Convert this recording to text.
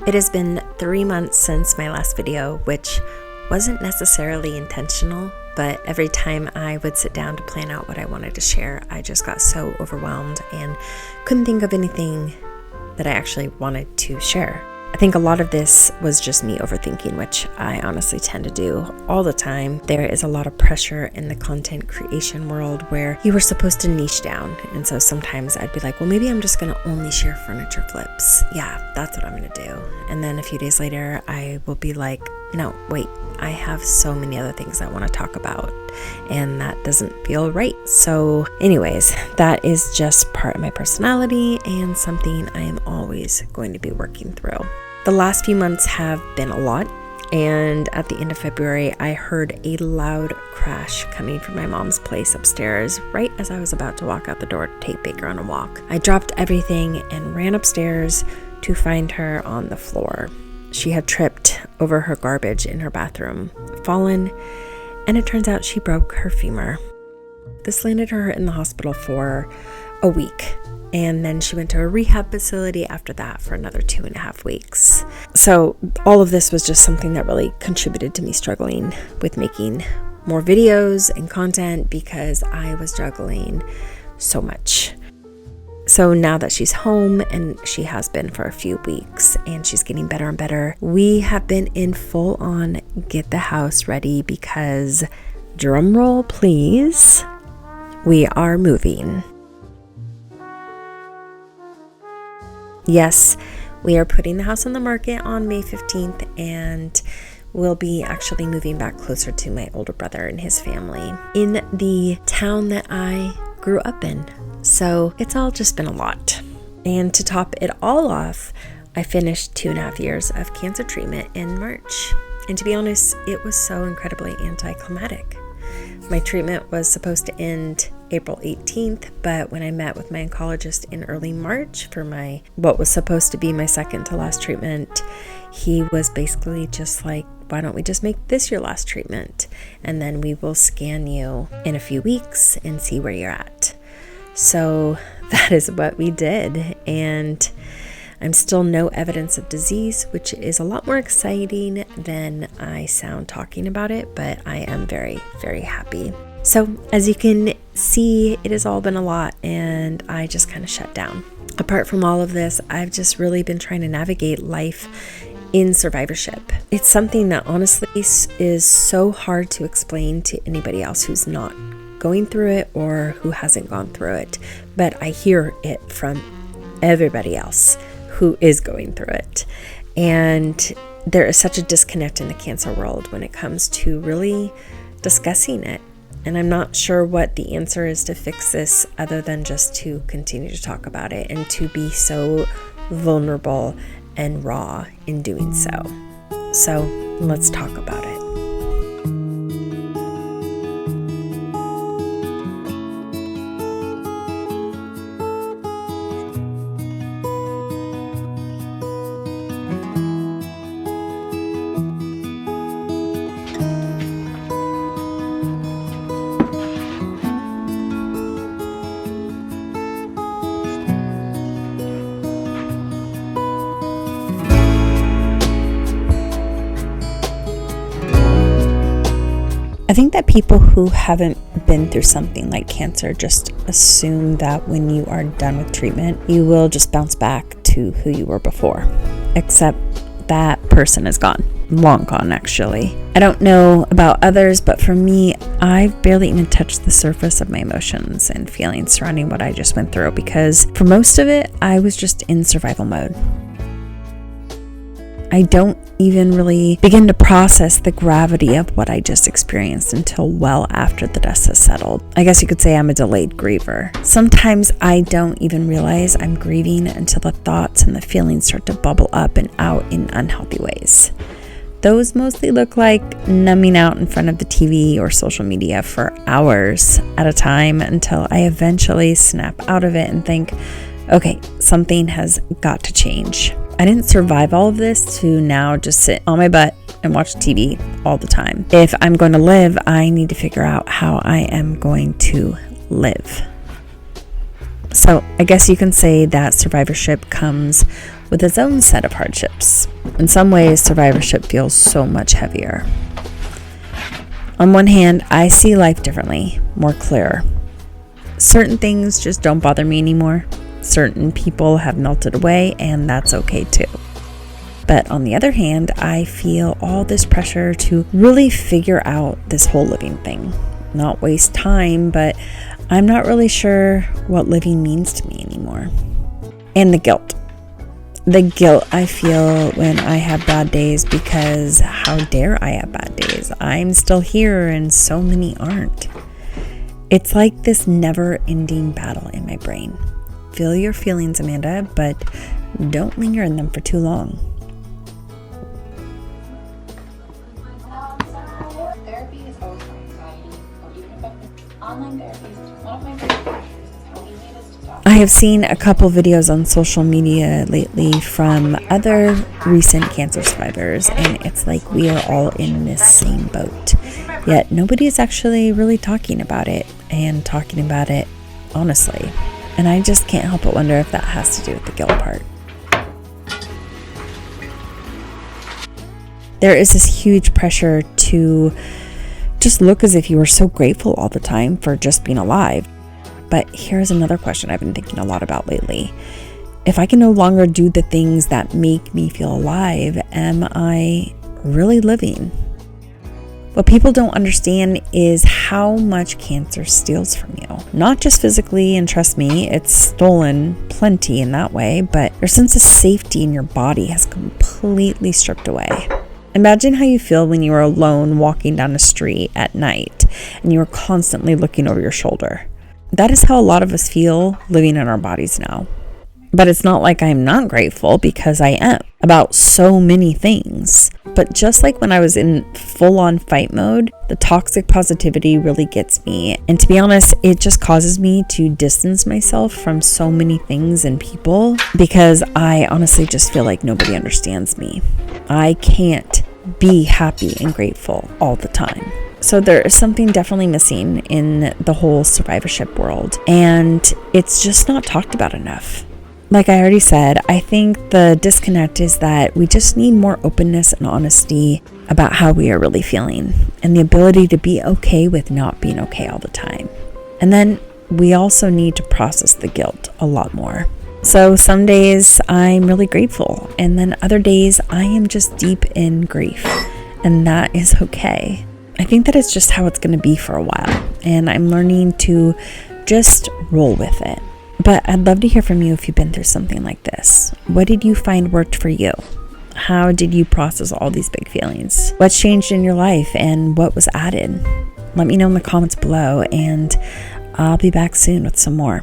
It has been 3 months since my last video, which wasn't necessarily intentional, but every time I would sit down to plan out what I wanted to share, I just got so overwhelmed and couldn't think of anything that I actually wanted to share. I think a lot of this was just me overthinking, which I honestly tend to do all the time. There is a lot of pressure in the content creation world where you were supposed to niche down. And so sometimes I'd be like, well, maybe I'm just going to only share furniture flips. Yeah, that's what I'm going to do. And then a few days later, I will be like, no, wait, I have so many other things I want to talk about, and that doesn't feel right. So anyways, that is just part of my personality and something I am always going to be working through. The last few months have been a lot, and at the end of February, I heard a loud crash coming from my mom's place upstairs right as I was about to walk out the door to take Baker on a walk. I dropped everything and ran upstairs to find her on the floor. She had tripped over her garbage in her bathroom, fallen, and it turns out she broke her femur. This landed her in the hospital for a week, and then she went to a rehab facility after that for another 2.5 weeks. So all of this was just something that really contributed to me struggling with making more videos and content because I was juggling so much. So now that she's home, and she has been for a few weeks, and she's getting better and better, we have been in full on get the house ready because, drum roll please, we are moving. Yes, we are putting the house on the market on May 15th, and we'll be actually moving back closer to my older brother and his family in the town that I grew up in. So it's all just been a lot. And to top it all off, I finished 2.5 years of cancer treatment in March. And to be honest, it was so incredibly anticlimactic. My treatment was supposed to end April 18th, but when I met with my oncologist in early March for what was supposed to be my second to last treatment, he was basically just like, why don't we just make this your last treatment? And then we will scan you in a few weeks and see where you're at. So that is what we did, and I'm still no evidence of disease, which is a lot more exciting than I sound talking about it, but I am very, very happy. So as you can see, it has all been a lot, and I just kind of shut down. Apart from all of this, I've just really been trying to navigate life in survivorship. It's something that honestly is so hard to explain to anybody else who's not going through it or who hasn't gone through it, but I hear it from everybody else who is going through it. And there is such a disconnect in the cancer world when it comes to really discussing it. And I'm not sure what the answer is to fix this other than just to continue to talk about it and to be so vulnerable and raw in doing so. So let's talk about it. I think that people who haven't been through something like cancer just assume that when you are done with treatment, you will just bounce back to who you were before. Except that person is gone. Long gone, actually. I don't know about others, but for me, I've barely even touched the surface of my emotions and feelings surrounding what I just went through, because for most of it, I was just in survival mode. I don't even really begin to process the gravity of what I just experienced until well after the dust has settled. I guess you could say I'm a delayed griever. Sometimes I don't even realize I'm grieving until the thoughts and the feelings start to bubble up and out in unhealthy ways. Those mostly look like numbing out in front of the TV or social media for hours at a time until I eventually snap out of it and think, okay, something has got to change. I didn't survive all of this to now just sit on my butt and watch TV all the time. If I'm going to live, I need to figure out how I am going to live. So I guess you can say that survivorship comes with its own set of hardships. In some ways, survivorship feels so much heavier. On one hand, I see life differently, more clear. Certain things just don't bother me anymore. Certain people have melted away, and that's okay too. But on the other hand, I feel all this pressure to really figure out this whole living thing. Not waste time, but I'm not really sure what living means to me anymore. And the guilt. The guilt I feel when I have bad days, because how dare I have bad days? I'm still here and so many aren't. It's like this never-ending battle in my brain. Feel your feelings, Amanda, but don't linger in them for too long. Therapy is always for anxiety, or even effective. Online therapy is one of my favorite features is how easy it is to talk. I have seen a couple videos on social media lately from other recent cancer survivors, and it's like we are all in this same boat. Yet nobody is actually really talking about it and talking about it honestly. And I just can't help but wonder if that has to do with the guilt part. There is this huge pressure to just look as if you are so grateful all the time for just being alive. But here's another question I've been thinking a lot about lately. If I can no longer do the things that make me feel alive, am I really living? What people don't understand is how much cancer steals from you. Not just physically, and trust me, it's stolen plenty in that way, but your sense of safety in your body has completely stripped away. Imagine how you feel when you are alone walking down a street at night and you are constantly looking over your shoulder. That is how a lot of us feel living in our bodies now. But it's not like I'm not grateful, because I am about so many things. But just like when I was in full-on fight mode, the toxic positivity really gets me. And to be honest, it just causes me to distance myself from so many things and people, because I honestly just feel like nobody understands me. I can't be happy and grateful all the time. So there is something definitely missing in the whole survivorship world, and it's just not talked about enough. Like I already said, I think the disconnect is that we just need more openness and honesty about how we are really feeling, and the ability to be okay with not being okay all the time. And then we also need to process the guilt a lot more. So some days I'm really grateful, and then other days I am just deep in grief, and that is okay. I think that it's just how it's going to be for a while, and I'm learning to just roll with it. But I'd love to hear from you if you've been through something like this. What did you find worked for you? How did you process all these big feelings? What's changed in your life and what was added? Let me know in the comments below, and I'll be back soon with some more.